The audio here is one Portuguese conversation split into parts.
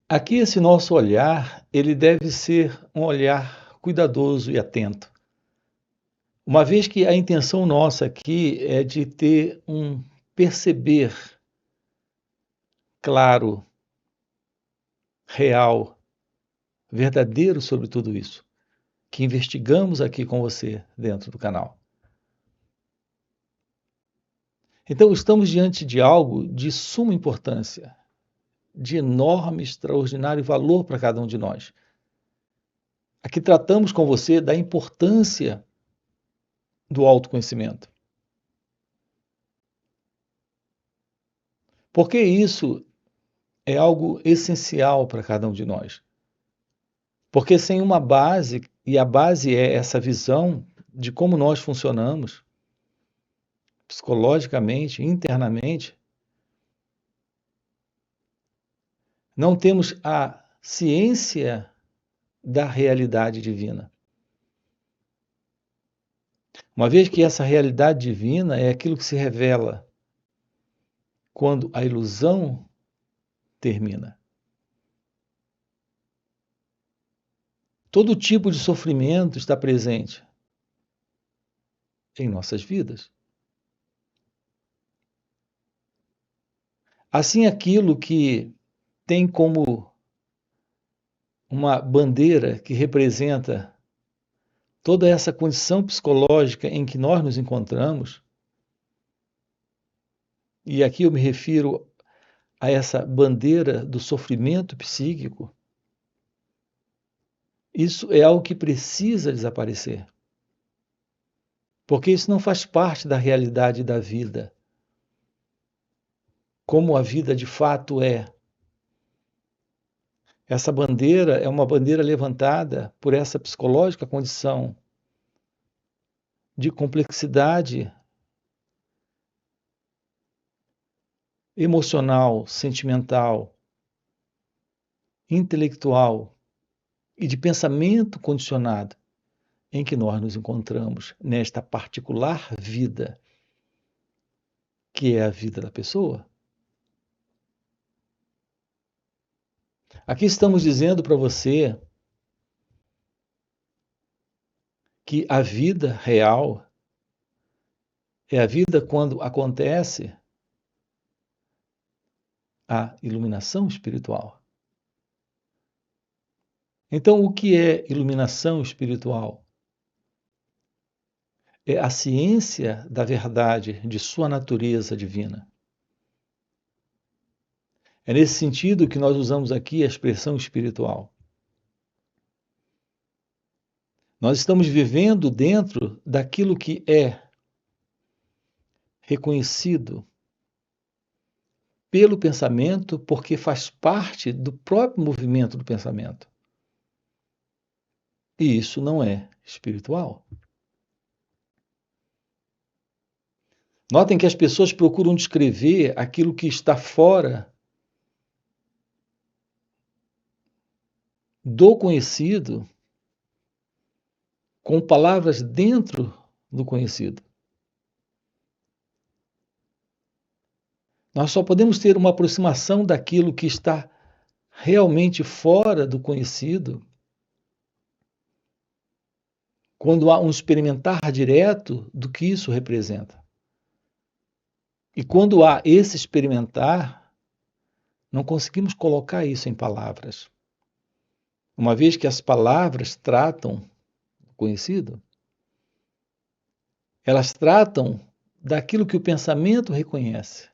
Aqui esse nosso olhar, ele deve ser um olhar cuidadoso e atento. Uma vez que a intenção nossa aqui é de ter um perceber claro, real, verdadeiro sobre tudo isso, que investigamos aqui com você dentro do canal. Então, estamos diante de algo de suma importância, de enorme, extraordinário valor para cada um de nós. Aqui tratamos com você da importância do autoconhecimento. Porque isso é algo essencial para cada um de nós. Porque sem uma base, e a base é essa visão de como nós funcionamos, psicologicamente, internamente, não temos a ciência da realidade divina. Uma vez que essa realidade divina é aquilo que se revela quando a ilusão termina. Todo tipo de sofrimento está presente em nossas vidas. Assim, aquilo que tem como uma bandeira que representa toda essa condição psicológica em que nós nos encontramos, e aqui eu me refiro a essa bandeira do sofrimento psíquico, isso é algo que precisa desaparecer. Porque isso não faz parte da realidade da vida. Como a vida de fato é. Essa bandeira é uma bandeira levantada por essa psicológica condição de complexidade emocional, sentimental, intelectual e de pensamento condicionado em que nós nos encontramos nesta particular vida, que é a vida da pessoa. Aqui estamos dizendo para você que a vida real é a vida quando acontece a iluminação espiritual. Então, o que é iluminação espiritual? É a ciência da verdade de sua natureza divina. É nesse sentido que nós usamos aqui a expressão espiritual. Nós estamos vivendo dentro daquilo que é reconhecido pelo pensamento, porque faz parte do próprio movimento do pensamento. E isso não é espiritual. Notem que as pessoas procuram descrever aquilo que está fora do conhecido com palavras dentro do conhecido. Nós só podemos ter uma aproximação daquilo que está realmente fora do conhecido quando há um experimentar direto do que isso representa. E quando há esse experimentar, não conseguimos colocar isso em palavras. Uma vez que as palavras tratam do conhecido, elas tratam daquilo que o pensamento reconhece.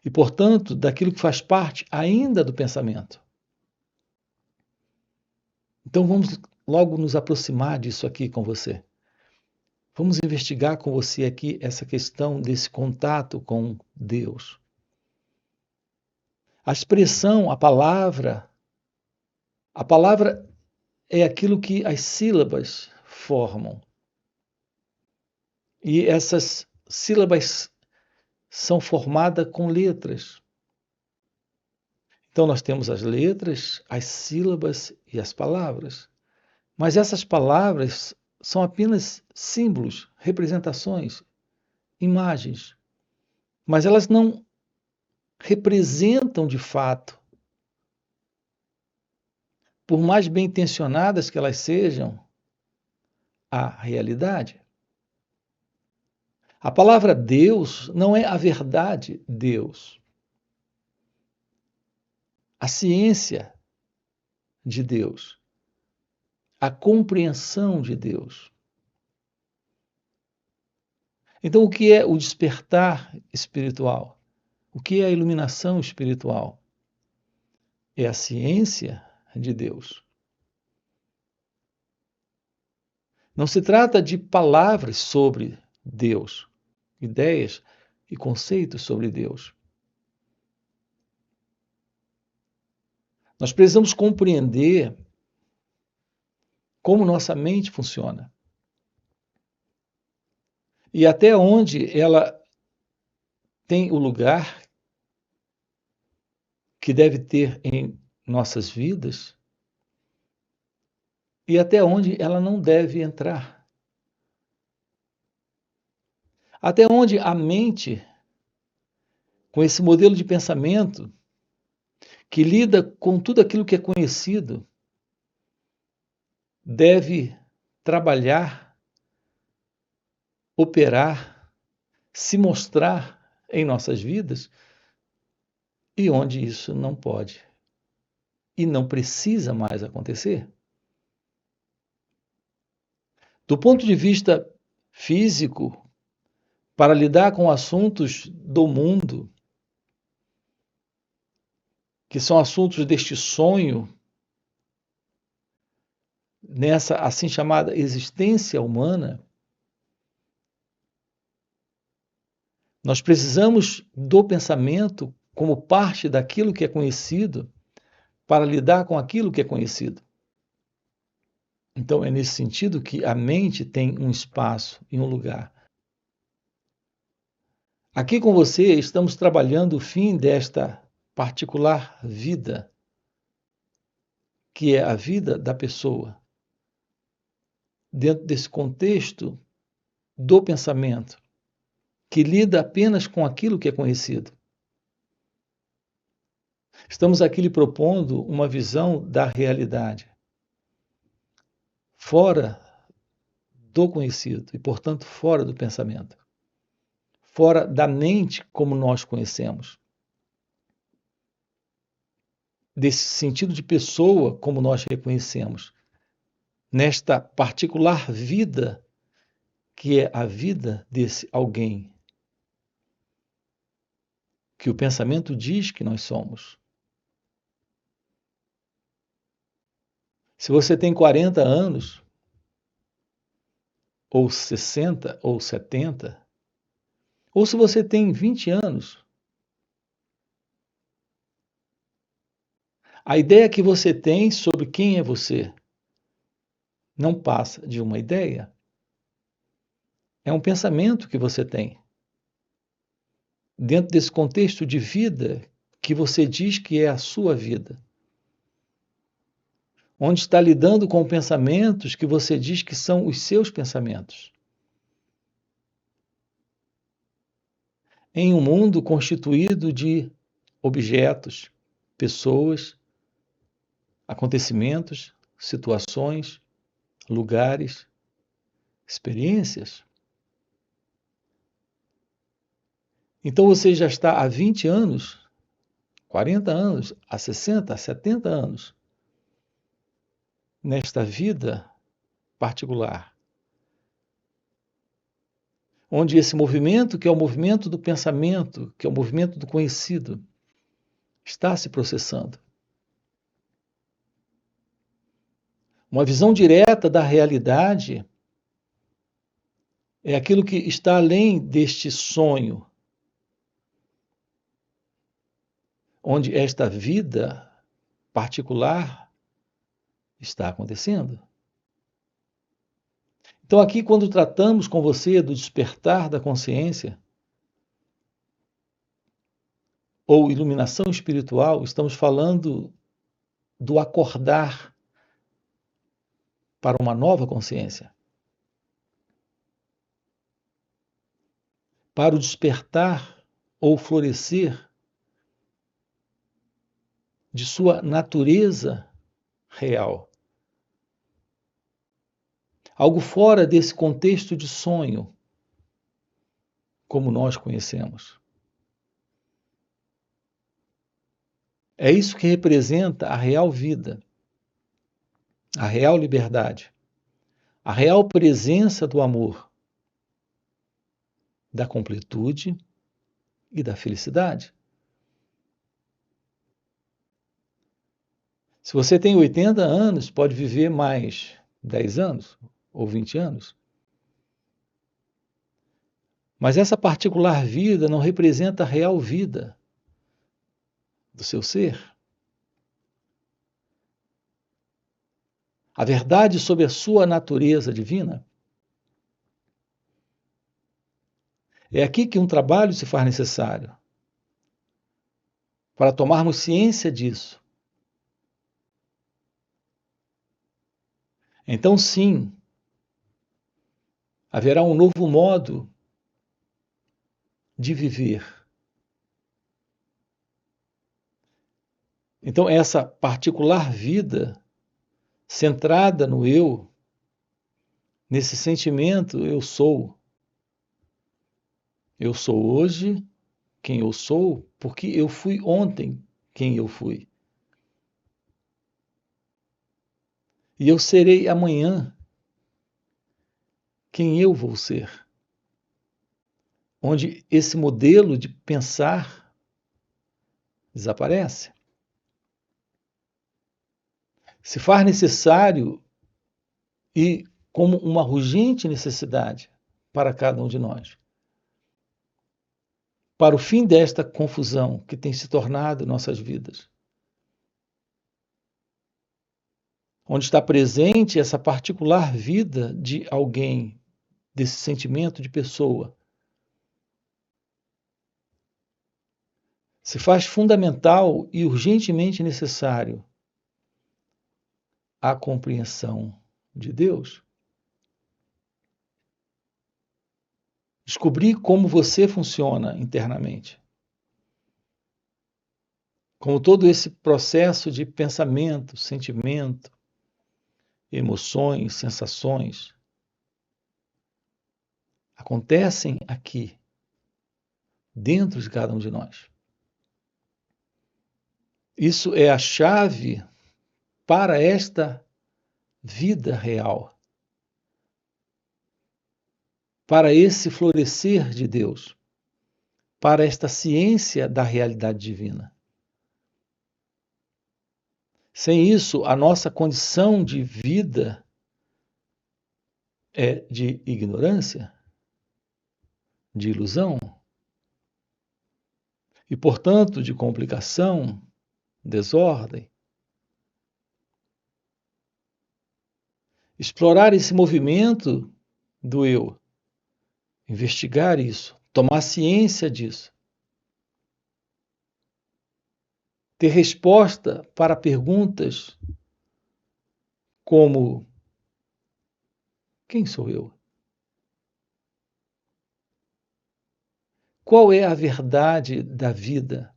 E, portanto, daquilo que faz parte ainda do pensamento. Então vamos logo nos aproximar disso aqui com você. Vamos investigar com você aqui essa questão desse contato com Deus. A expressão, a palavra é aquilo que as sílabas formam. E essas sílabas são formadas com letras. Então nós temos as letras, as sílabas e as palavras. Mas essas palavras são apenas símbolos, representações, imagens. Mas elas não representam de fato por mais bem intencionadas que elas sejam, a realidade. A palavra Deus não é a verdade Deus. A ciência de Deus. A compreensão de Deus. Então, o que é o despertar espiritual? O que é a iluminação espiritual? É a ciência de Deus. Não se trata de palavras sobre Deus, ideias e conceitos sobre Deus. Nós precisamos compreender como nossa mente funciona e até onde ela tem o lugar que deve ter em nossas vidas e até onde ela não deve entrar. Até onde a mente, com esse modelo de pensamento, que lida com tudo aquilo que é conhecido, deve trabalhar, operar, se mostrar em nossas vidas e onde isso não pode e não precisa mais acontecer. Do ponto de vista físico, para lidar com assuntos do mundo, que são assuntos deste sonho, nessa assim chamada existência humana, nós precisamos do pensamento como parte daquilo que é conhecido para lidar com aquilo que é conhecido. Então, é nesse sentido que a mente tem um espaço e um lugar. Aqui com você, estamos trabalhando o fim desta particular vida, que é a vida da pessoa, dentro desse contexto do pensamento, que lida apenas com aquilo que é conhecido. Estamos aqui lhe propondo uma visão da realidade, fora do conhecido e, portanto, fora do pensamento, fora da mente como nós conhecemos, desse sentido de pessoa como nós reconhecemos, nesta particular vida que é a vida desse alguém que o pensamento diz que nós somos. Se você tem 40 anos, ou 60, ou 70, ou se você tem 20 anos, a ideia que você tem sobre quem é você não passa de uma ideia. É um pensamento que você tem. Dentro desse contexto de vida que você diz que é a sua vida. Onde está lidando com pensamentos que você diz que são os seus pensamentos. Em um mundo constituído de objetos, pessoas, acontecimentos, situações, lugares, experiências. Então você já está há 20 anos, 40 anos, há 60, há 70 anos nesta vida particular, onde esse movimento, que é o movimento do pensamento, que é o movimento do conhecido, está se processando. Uma visão direta da realidade é aquilo que está além deste sonho, onde esta vida particular está acontecendo. Então, aqui, quando tratamos com você do despertar da consciência ou iluminação espiritual, estamos falando do acordar para uma nova consciência, para o despertar ou florescer de sua natureza real. Algo fora desse contexto de sonho, como nós conhecemos. É isso que representa a real vida, a real liberdade, a real presença do amor, da completude e da felicidade. Se você tem 80 anos, pode viver mais 10 anos ou 20 anos. Mas essa particular vida não representa a real vida do seu ser. A verdade sobre a sua natureza divina. É aqui que um trabalho se faz necessário, para tomarmos ciência disso. Então, sim, haverá um novo modo de viver. Então, essa particular vida, centrada no eu, nesse sentimento, eu sou. Eu sou hoje quem eu sou, porque eu fui ontem quem eu fui. E eu serei amanhã quem eu vou ser. Onde esse modelo de pensar desaparece. Se faz necessário e como uma urgente necessidade para cada um de nós. Para o fim desta confusão que tem se tornado nossas vidas. Onde está presente essa particular vida de alguém, desse sentimento de pessoa. Se faz fundamental e urgentemente necessário a compreensão de Deus. Descobrir como você funciona internamente. Como todo esse processo de pensamento, sentimento, emoções, sensações acontecem aqui, dentro de cada um de nós. Isso é a chave para esta vida real, para esse florescer de Deus, para esta ciência da realidade divina. Sem isso, a nossa condição de vida é de ignorância, de ilusão e, portanto, de complicação, desordem. Explorar esse movimento do eu, investigar isso, tomar ciência disso, ter resposta para perguntas como: quem sou eu? Qual é a verdade da vida?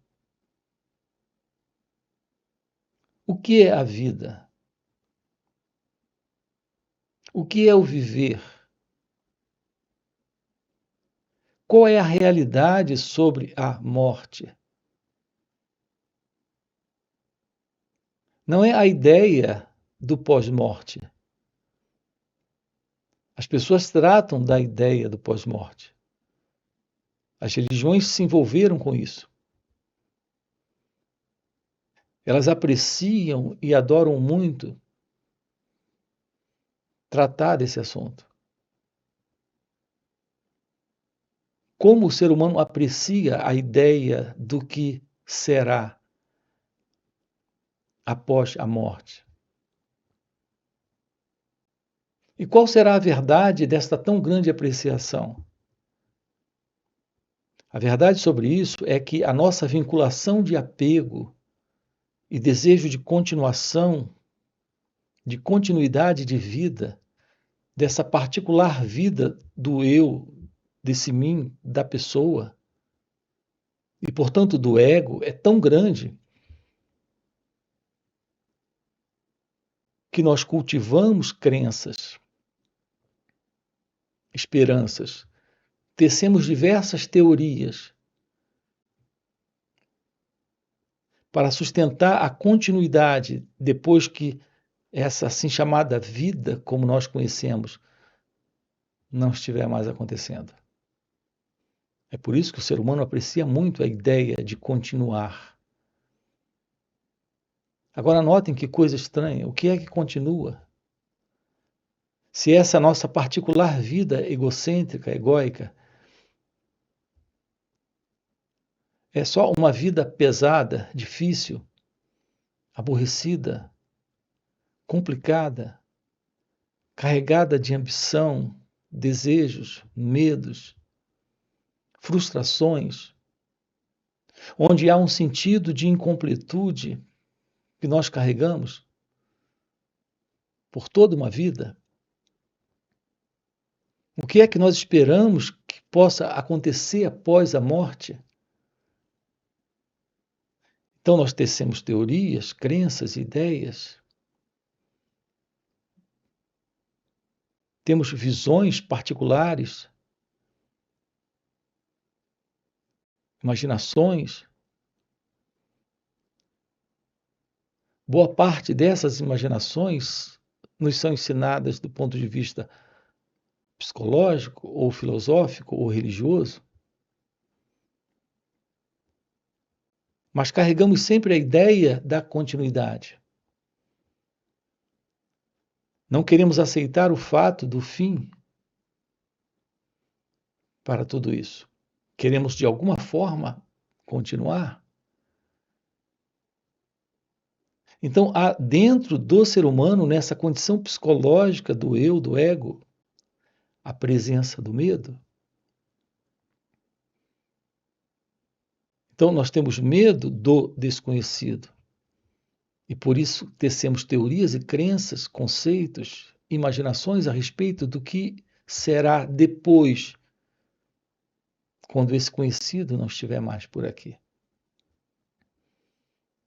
O que é a vida? O que é o viver? Qual é a realidade sobre a morte? Não é a ideia do pós-morte. As pessoas tratam da ideia do pós-morte. As religiões se envolveram com isso. Elas apreciam e adoram muito tratar desse assunto. Como o ser humano aprecia a ideia do que será após a morte? E qual será a verdade desta tão grande apreciação? A verdade sobre isso é que a nossa vinculação de apego e desejo de continuação, de continuidade de vida, dessa particular vida do eu, desse mim, da pessoa, e portanto do ego, é tão grande que nós cultivamos crenças, esperanças, tecemos diversas teorias para sustentar a continuidade depois que essa assim chamada vida, como nós conhecemos, não estiver mais acontecendo. É por isso que o ser humano aprecia muito a ideia de continuar. Agora notem que coisa estranha, o que é que continua? Se essa nossa particular vida egocêntrica, egóica, é só uma vida pesada, difícil, aborrecida, complicada, carregada de ambição, desejos, medos, frustrações, onde há um sentido de incompletude que nós carregamos por toda uma vida. O que é que nós esperamos que possa acontecer após a morte? Então nós tecemos teorias, crenças, ideias. Temos visões particulares, imaginações. Boa parte dessas imaginações nos são ensinadas do ponto de vista psicológico, ou filosófico, ou religioso. Mas carregamos sempre a ideia da continuidade. Não queremos aceitar o fato do fim para tudo isso. Queremos, de alguma forma, continuar. Então, há dentro do ser humano, nessa condição psicológica do eu, do ego, a presença do medo. Então, nós temos medo do desconhecido. E por isso tecemos teorias e crenças, conceitos, imaginações a respeito do que será depois, quando esse conhecido não estiver mais por aqui.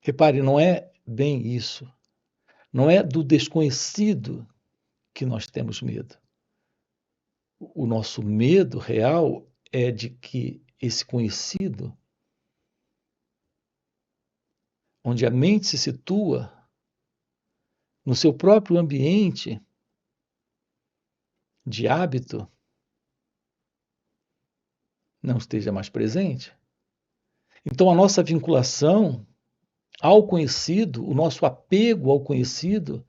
Repare, não é bem isso. Não é do desconhecido que nós temos medo. O nosso medo real é de que esse conhecido, onde a mente se situa, no seu próprio ambiente de hábito, não esteja mais presente. Então, a nossa vinculação ao conhecido, o nosso apego ao conhecido,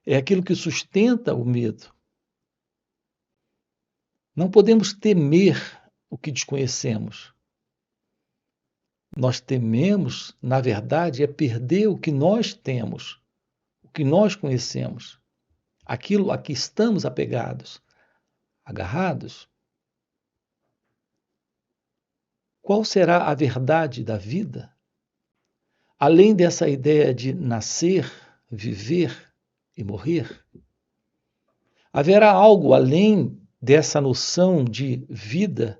é aquilo que sustenta o medo. Não podemos temer o que desconhecemos. Nós tememos, na verdade, é perder o que nós temos, o que nós conhecemos, aquilo a que estamos apegados, agarrados. Qual será a verdade da vida? Além dessa ideia de nascer, viver e morrer, haverá algo além dessa noção de vida,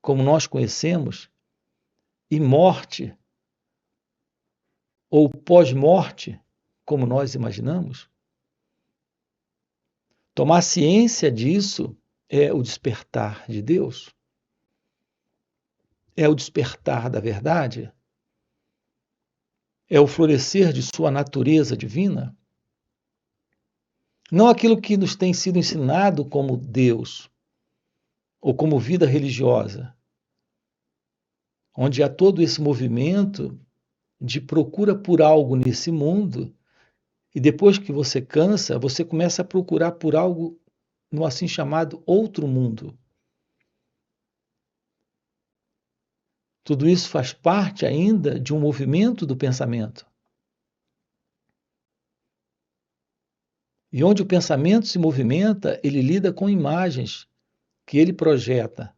como nós conhecemos, e morte, ou pós-morte, como nós imaginamos? Tomar ciência disso é o despertar de Deus? É o despertar da verdade? É o florescer de sua natureza divina? Não aquilo que nos tem sido ensinado como Deus, ou como vida religiosa, onde há todo esse movimento de procura por algo nesse mundo, e depois que você cansa, você começa a procurar por algo no assim chamado outro mundo. Tudo isso faz parte ainda de um movimento do pensamento. E onde o pensamento se movimenta, ele lida com imagens que ele projeta.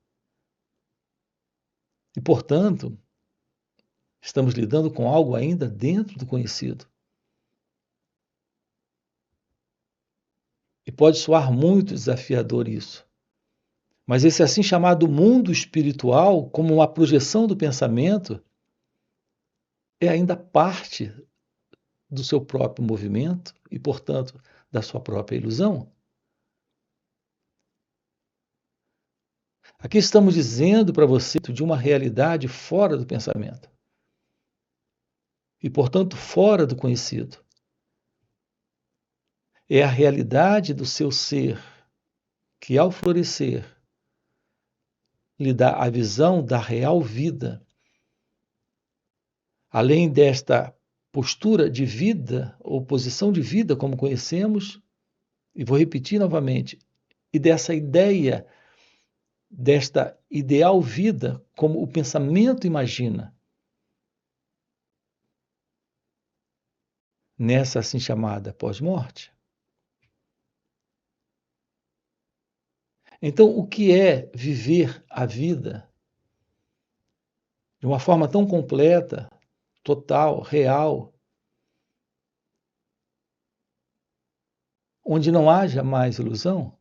E, portanto, estamos lidando com algo ainda dentro do conhecido. E pode soar muito desafiador isso. Mas esse assim chamado mundo espiritual, como uma projeção do pensamento, é ainda parte do seu próprio movimento e, portanto, da sua própria ilusão? Aqui estamos dizendo para você de uma realidade fora do pensamento e, portanto, fora do conhecido. É a realidade do seu ser que, ao florescer, lhe dá a visão da real vida. Além desta postura de vida ou posição de vida, como conhecemos, e vou repetir novamente, e dessa ideia, desta ideal vida, como o pensamento imagina, nessa assim chamada pós-morte. Então, o que é viver a vida de uma forma tão completa, total, real, onde não haja mais ilusão?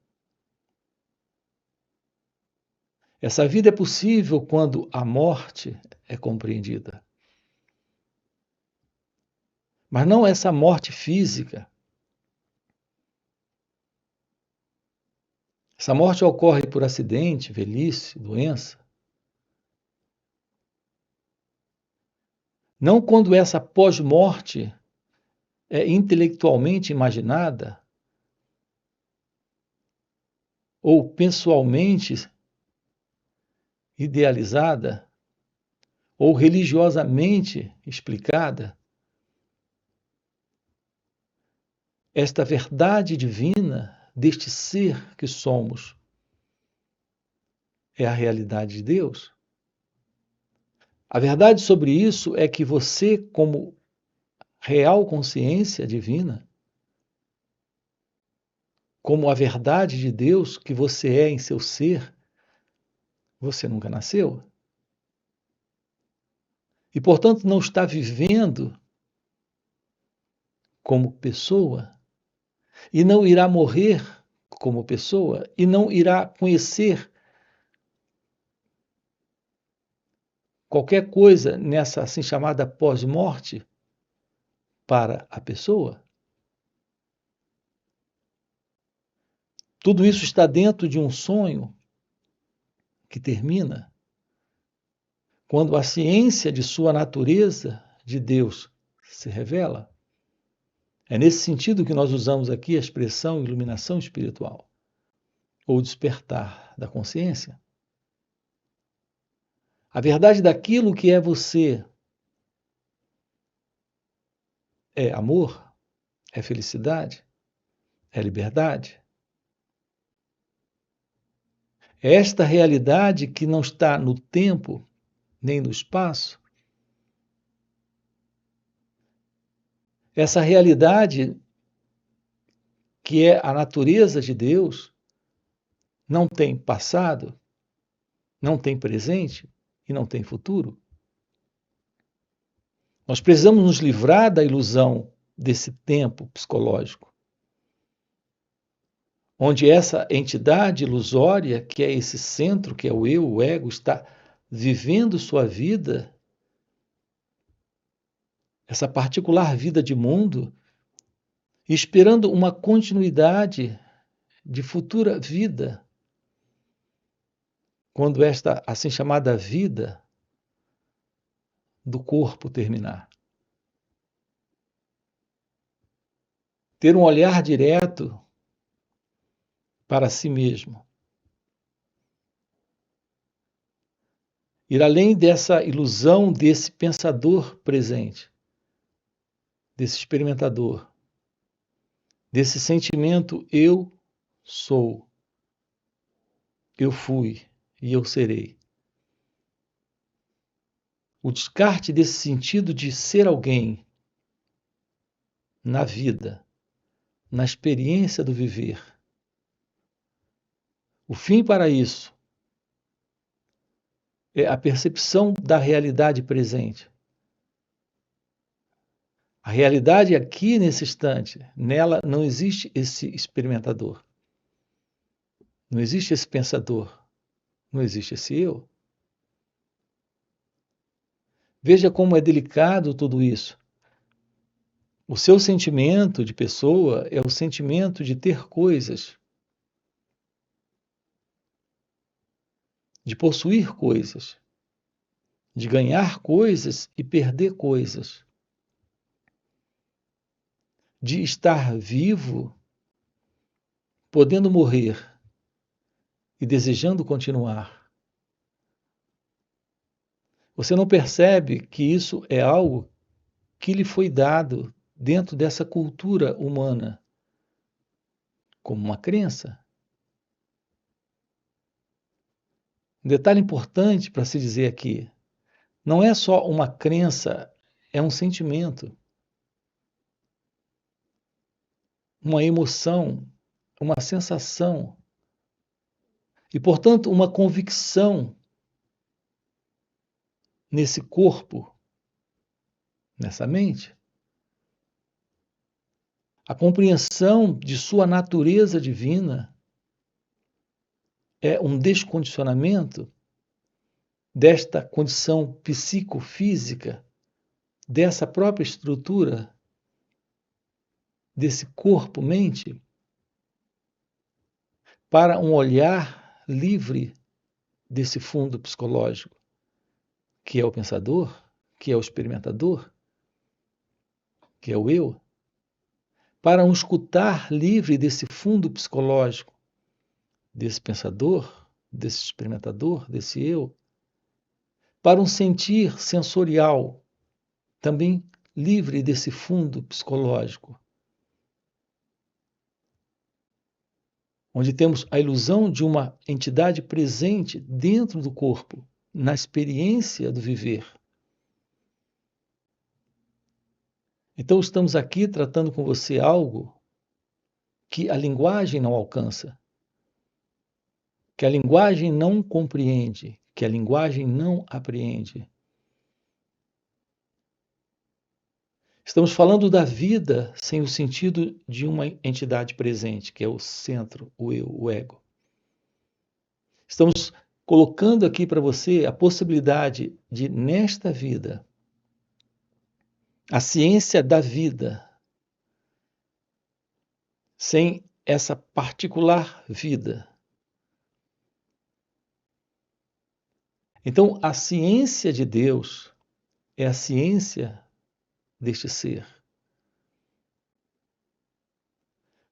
Essa vida é possível quando a morte é compreendida. Mas não essa morte física. Essa morte ocorre por acidente, velhice, doença. Não quando essa pós-morte é intelectualmente imaginada ou pessoalmente idealizada ou religiosamente explicada. Esta verdade divina deste ser que somos é a realidade de Deus. A verdade sobre isso é que você, como real consciência divina, como a verdade de Deus que você é em seu ser, você nunca nasceu. E, portanto, não está vivendo como pessoa, e não irá morrer como pessoa, e não irá conhecer qualquer coisa nessa assim chamada pós-morte para a pessoa. Tudo isso está dentro de um sonho que termina quando a ciência de sua natureza de Deus se revela. É nesse sentido que nós usamos aqui a expressão iluminação espiritual, ou despertar da consciência. A verdade daquilo que é você é amor, é felicidade, é liberdade. É esta realidade que não está no tempo nem no espaço. Essa realidade que é a natureza de Deus não tem passado, não tem presente e não tem futuro. Nós precisamos nos livrar da ilusão desse tempo psicológico, onde essa entidade ilusória, que é esse centro, que é o eu, o ego, está vivendo sua vida, essa particular vida de mundo, esperando uma continuidade de futura vida, quando esta assim chamada vida do corpo terminar. Ter um olhar direto para si mesmo. Ir além dessa ilusão desse pensador presente, desse experimentador, desse sentimento eu sou, eu fui e eu serei. O descarte desse sentido de ser alguém na vida, na experiência do viver. O fim para isso é a percepção da realidade presente. A realidade aqui nesse instante, nela não existe esse experimentador. Não existe esse pensador. Não existe esse eu. Veja como é delicado tudo isso. O seu sentimento de pessoa é o sentimento de ter coisas, de possuir coisas, de ganhar coisas e perder coisas, de estar vivo, podendo morrer e desejando continuar. Você não percebe que isso é algo que lhe foi dado dentro dessa cultura humana, como uma crença? Um detalhe importante para se dizer aqui: não é só uma crença, é um sentimento, uma emoção, uma sensação e, portanto, uma convicção nesse corpo, nessa mente. A compreensão de sua natureza divina é um descondicionamento desta condição psicofísica, dessa própria estrutura, desse corpo-mente, para um olhar livre desse fundo psicológico, que é o pensador, que é o experimentador, que é o eu, para um escutar livre desse fundo psicológico, desse pensador, desse experimentador, desse eu, para um sentir sensorial, também livre desse fundo psicológico, onde temos a ilusão de uma entidade presente dentro do corpo, na experiência do viver. Então, estamos aqui tratando com você algo que a linguagem não alcança, que a linguagem não compreende, que a linguagem não apreende. Estamos falando da vida sem o sentido de uma entidade presente, que é o centro, o eu, o ego. Estamos colocando aqui para você a possibilidade de, nesta vida, a ciência da vida, sem essa particular vida. Então, a ciência de Deus é a ciência deste ser.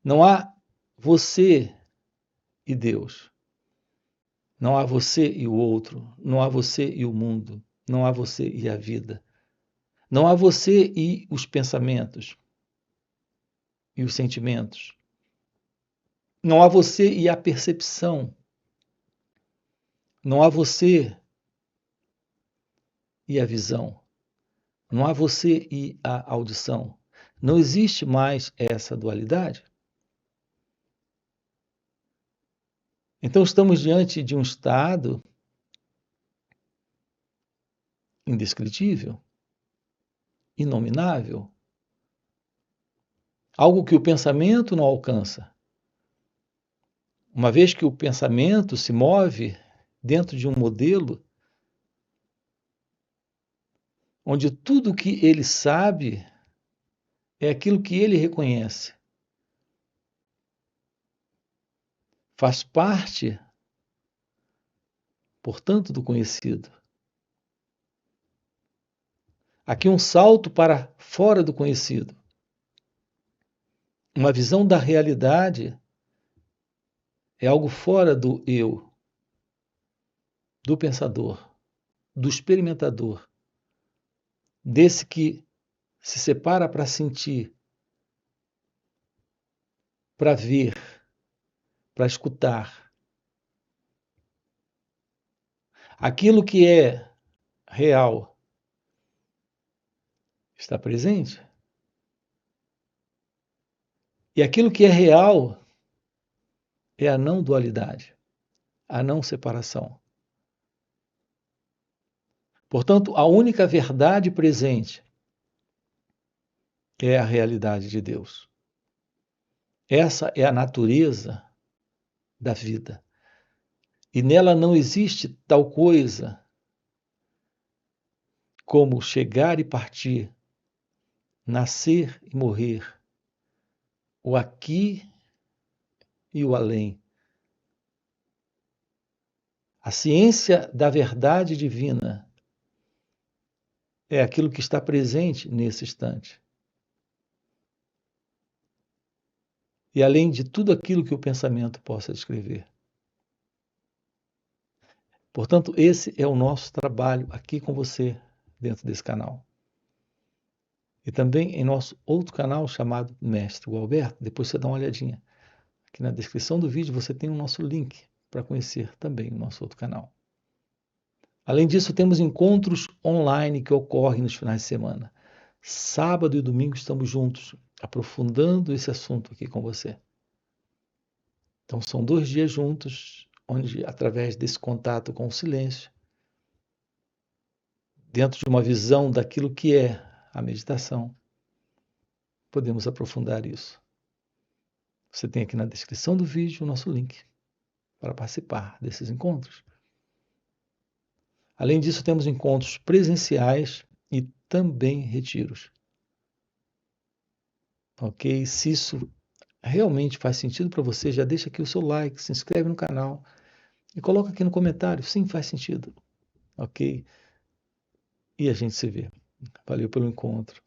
Não há você e Deus. Não há você e o outro. Não há você e o mundo. Não há você e a vida. Não há você e os pensamentos e os sentimentos. Não há você e a percepção. Não há você e a visão. Não há você e a audição. Não existe mais essa dualidade. Então estamos diante de um estado indescritível, inominável, algo que o pensamento não alcança. Uma vez que o pensamento se move dentro de um modelo onde tudo o que ele sabe é aquilo que ele reconhece. Faz parte, portanto, do conhecido. Aqui um salto para fora do conhecido. Uma visão da realidade é algo fora do eu, do pensador, do experimentador, desse que se separa para sentir, para ver, para escutar. Aquilo que é real está presente. E aquilo que é real é a não dualidade, a não separação. Portanto, a única verdade presente é a realidade de Deus. Essa é a natureza da vida. E nela não existe tal coisa como chegar e partir nascer e morrer, o aqui e o além. A ciência da verdade divina é aquilo que está presente nesse instante. E além de tudo aquilo que o pensamento possa descrever. Portanto, esse é o nosso trabalho aqui com você, dentro desse canal. E também em nosso outro canal chamado Mestre Gualberto. Depois você dá uma olhadinha. Aqui na descrição do vídeo você tem o nosso link para conhecer também o nosso outro canal. Além disso, temos encontros online que ocorrem nos finais de semana. Sábado e domingo estamos juntos, aprofundando esse assunto aqui com você. Então, são 2 dias juntos, onde, através desse contato com o silêncio, dentro de uma visão daquilo que é a meditação, podemos aprofundar isso. Você tem aqui na descrição do vídeo o nosso link para participar desses encontros. Além disso, temos encontros presenciais e também retiros. Ok? Se isso realmente faz sentido para você, já deixa aqui o seu like, se inscreve no canal e coloca aqui no comentário, sim, faz sentido. Ok? E a gente se vê. Valeu pelo encontro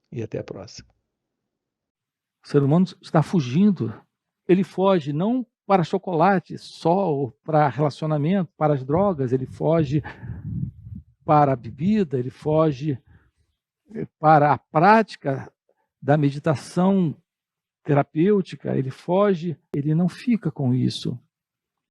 e até a próxima. O ser humano está fugindo. Ele foge não para chocolate só, ou para relacionamento, para as drogas, ele foge para a bebida, ele foge para a prática da meditação terapêutica, ele foge, ele não fica com isso.